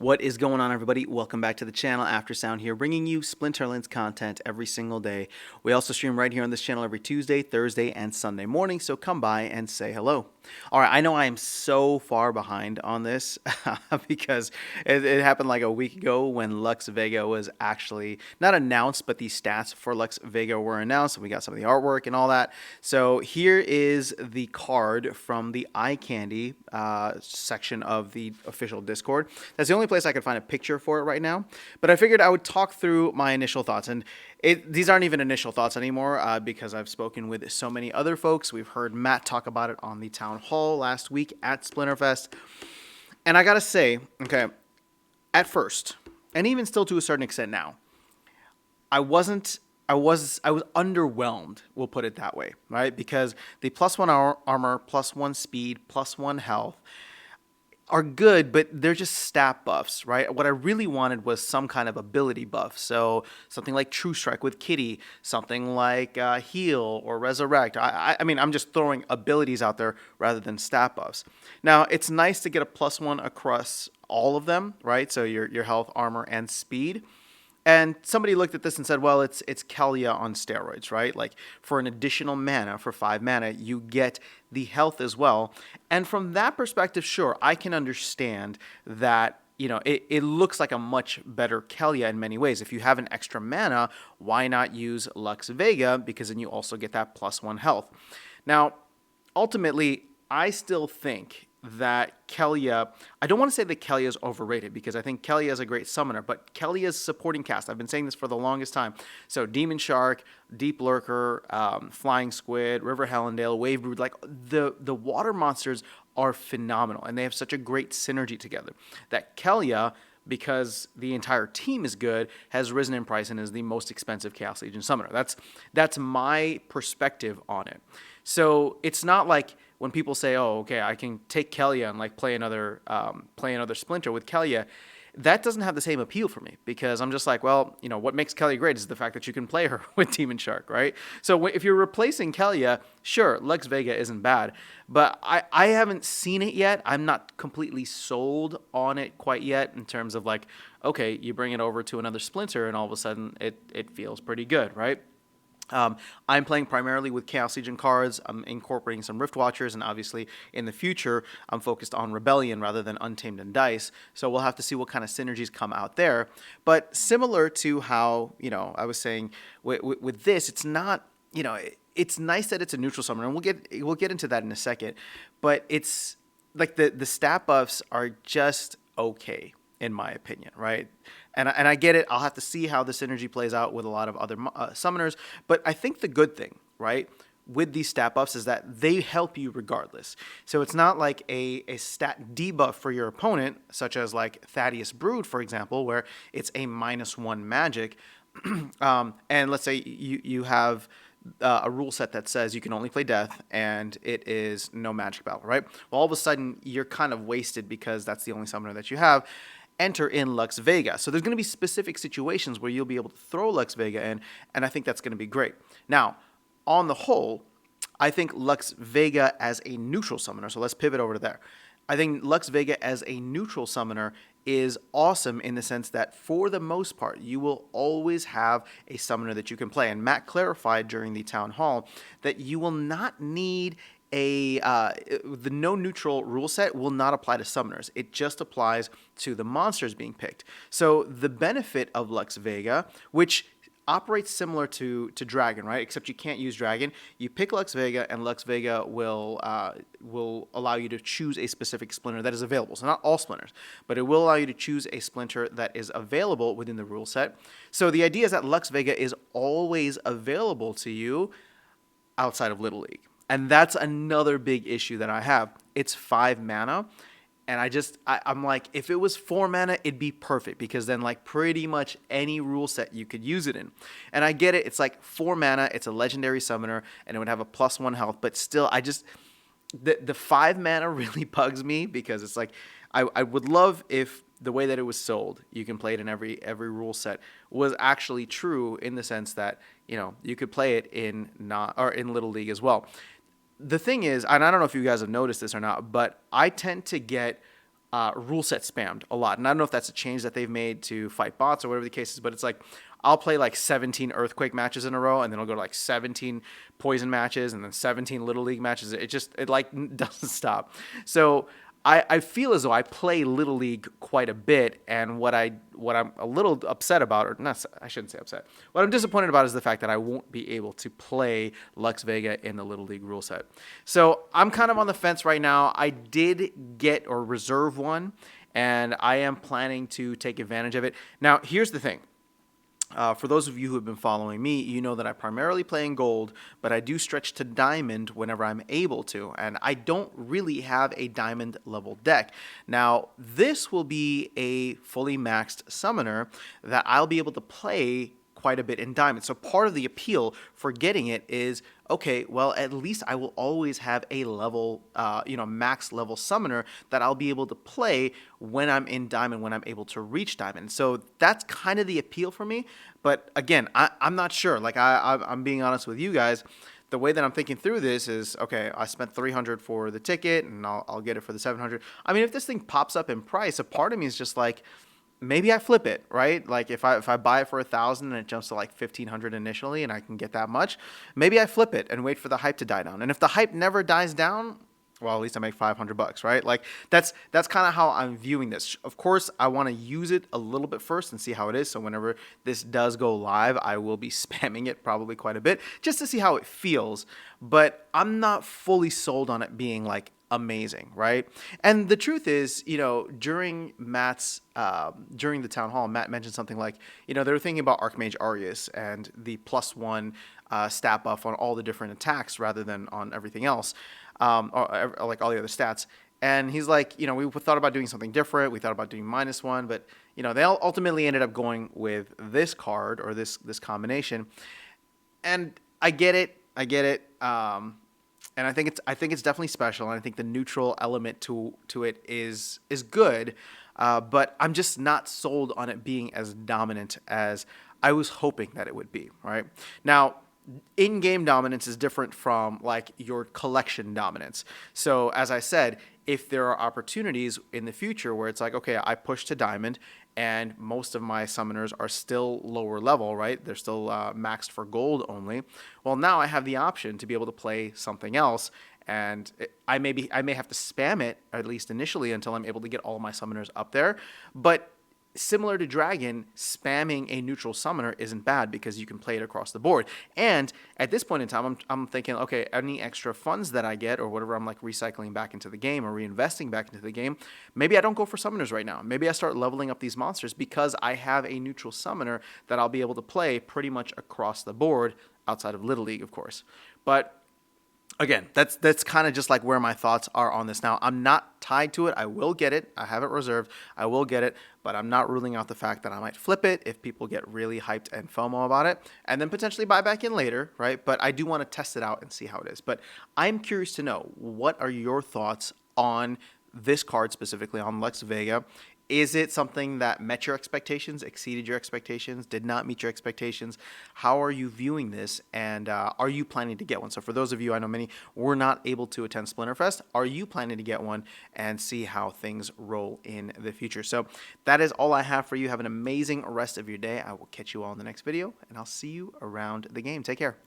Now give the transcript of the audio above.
What is going on, everybody? Welcome back to the channel. After Sound here, bringing you Splinterlands content every single day. We also stream right here on this channel every Tuesday, Thursday, and Sunday morning, so come by and say hello. All right, I know I am so far behind on this because it happened like a week ago when Lux Vega was actually not announced, but the stats for Lux Vega were announced, and we got some of the artwork and all that. So here is the card from the eye candy section of the official Discord. That's the only place I could find a picture for it right now, but I figured I would talk through my initial thoughts. And these aren't even initial thoughts anymore because I've spoken with so many other folks. We've heard Matt talk about it on the town hall last week at Splinterfest. And I gotta say, okay, at first, and even still to a certain extent now, I was underwhelmed, we'll put it that way, right? Because the +1 armor, +1 speed, +1 health are good, but they're just stat buffs, right? What I really wanted was some kind of ability buff. So something like True Strike with Kitty, something like Heal or Resurrect. I mean, I'm just throwing abilities out there rather than stat buffs. Now, it's nice to get a +1 across all of them, right? So your health, armor, and speed. And somebody looked at this and said, well, it's Kelia on steroids, right? Like for an additional mana, for 5 mana, you get the health as well. And from that perspective, sure, I can understand that, you know, it looks like a much better Kelia in many ways. If you have an extra mana, why not use Lux Vega? Because then you also get that +1 health. Now, ultimately, I still think that Kelia, I don't want to say that Kelia is overrated because I think Kelia is a great summoner, but Kelia's supporting cast, I've been saying this for the longest time. So Demon Shark, Deep Lurker, Flying Squid, River Hellendale, Wave Brood, like the water monsters are phenomenal and they have such a great synergy together that Kelia, because the entire team is good, has risen in price and is the most expensive Chaos Legion summoner. That's my perspective on it. So it's not like when people say, "Oh, okay, I can take Kelia and like play another Splinter with Kelia," that doesn't have the same appeal for me because I'm just like, well, you know, what makes Kelia great is the fact that you can play her with Demon Shark, right? So if you're replacing Kelia, sure, Lux Vega isn't bad, but I haven't seen it yet. I'm not completely sold on it quite yet in terms of like, okay, you bring it over to another Splinter and all of a sudden it feels pretty good, right? I'm playing primarily with Chaos Legion cards. I'm incorporating some Rift Watchers, and obviously in the future, I'm focused on Rebellion rather than Untamed and Dice. So we'll have to see what kind of synergies come out there. But similar to how, you know, I was saying with this, it's not, you know, it's nice that it's a neutral summoner, and we'll get into that in a second. But it's like the stat buffs are just okay in my opinion, right? And I get it. I'll have to see how the synergy plays out with a lot of other summoners. But I think the good thing, right, with these stat buffs is that they help you regardless. So it's not like a stat debuff for your opponent, such as like Thaddeus Brood, for example, where it's a -1 magic. And let's say you have a rule set that says you can only play death and it is no magic battle, right? Well, all of a sudden you're kind of wasted because that's the only summoner that you have. Enter in Lux Vega. So there's going to be specific situations where you'll be able to throw Lux Vega in, and I think that's going to be great. Now, on the whole, I think Lux Vega as a neutral summoner, so let's pivot over to there. I think Lux Vega as a neutral summoner is awesome in the sense that for the most part, you will always have a summoner that you can play. And Matt clarified during the town hall that you will not need the no neutral rule set will not apply to summoners. It just applies to the monsters being picked. So the benefit of Lux Vega, which operates similar to Dragon, right? Except you can't use Dragon. You pick Lux Vega, and Lux Vega will allow you to choose a specific Splinter that is available. So not all Splinters, but it will allow you to choose a Splinter that is available within the rule set. So the idea is that Lux Vega is always available to you outside of Little League. And that's another big issue that I have. It's 5 mana. And I'm like, if it was 4 mana, it'd be perfect because then like pretty much any rule set you could use it in. And I get it. It's like 4 mana. It's a legendary summoner and it would have a +1 health. But still, the 5 mana really bugs me because it's like, I would love if the way that it was sold, you can play it in every rule set, was actually true in the sense that, you know, you could play it in Little League as well. The thing is, and I don't know if you guys have noticed this or not, but I tend to get rule set spammed a lot. And I don't know if that's a change that they've made to fight bots or whatever the case is, but it's like I'll play like 17 Earthquake matches in a row, and then I'll go to like 17 Poison matches, and then 17 Little League matches. It like doesn't stop. So I feel as though I play Little League quite a bit, and what I'm a little upset about, or not, I shouldn't say upset. What I'm disappointed about is the fact that I won't be able to play Lux Vega in the Little League rule set. So I'm kind of on the fence right now. I did get or reserve one, and I am planning to take advantage of it. Now, here's the thing. For those of you who have been following me, you know that I primarily play in gold, but I do stretch to diamond whenever I'm able to, and I don't really have a diamond level deck. Now, this will be a fully maxed summoner that I'll be able to play quite a bit in diamond. So part of the appeal for getting it is, okay, well, at least I will always have a level, max level summoner that I'll be able to play when I'm in diamond, when I'm able to reach diamond. So that's kind of the appeal for me. But again, I'm not sure. Like I'm being honest with you guys. The way that I'm thinking through this is, okay, I spent $300 for the ticket, and I'll get it for the $700. I mean, if this thing pops up in price, a part of me is just like, maybe I flip it, right? Like if I buy it for $1,000 and it jumps to like $1,500 initially, and I can get that much, maybe I flip it and wait for the hype to die down. And if the hype never dies down, well, at least I make $500, right? Like that's kind of how I'm viewing this. Of course, I want to use it a little bit first and see how it is. So whenever this does go live, I will be spamming it probably quite a bit just to see how it feels. But I'm not fully sold on it being like amazing, right? And the truth is, during during the town hall, Matt mentioned something like, they were thinking about Archmage Arius and the +1 stat buff on all the different attacks rather than on everything else, or like all the other stats. And he's like, we thought about doing something different. We thought about doing -1, but they all ultimately ended up going with this card or this combination. And I get it. And I think it's definitely special, and I think the neutral element to it is good, but I'm just not sold on it being as dominant as I was hoping that it would be. Right now, in-game dominance is different from like your collection dominance. So as I said, if there are opportunities in the future where it's like, okay, I push to diamond and most of my summoners are still lower level, right? They're still maxed for gold only. Well, now I have the option to be able to play something else, and I may have to spam it at least initially until I'm able to get all of my summoners up there. But similar to Dragon, spamming a neutral summoner isn't bad because you can play it across the board. And at this point in time, I'm thinking, okay, any extra funds that I get or whatever I'm like recycling back into the game or reinvesting back into the game, maybe I don't go for summoners right now. Maybe I start leveling up these monsters because I have a neutral summoner that I'll be able to play pretty much across the board outside of Little League, of course. But again, that's kind of just like where my thoughts are on this. Now, I'm not tied to it. I will get it. I have it reserved. I will get it, but I'm not ruling out the fact that I might flip it if people get really hyped and FOMO about it, and then potentially buy back in later, right? But I do want to test it out and see how it is. But I'm curious to know, what are your thoughts on this card specifically, on Lux Vega? Is it something that met your expectations, exceeded your expectations, did not meet your expectations? How are you viewing this, and are you planning to get one? So for those of you, I know many were not able to attend Splinterfest. Are you planning to get one and see how things roll in the future? So that is all I have for you. Have an amazing rest of your day. I will catch you all in the next video, and I'll see you around the game. Take care.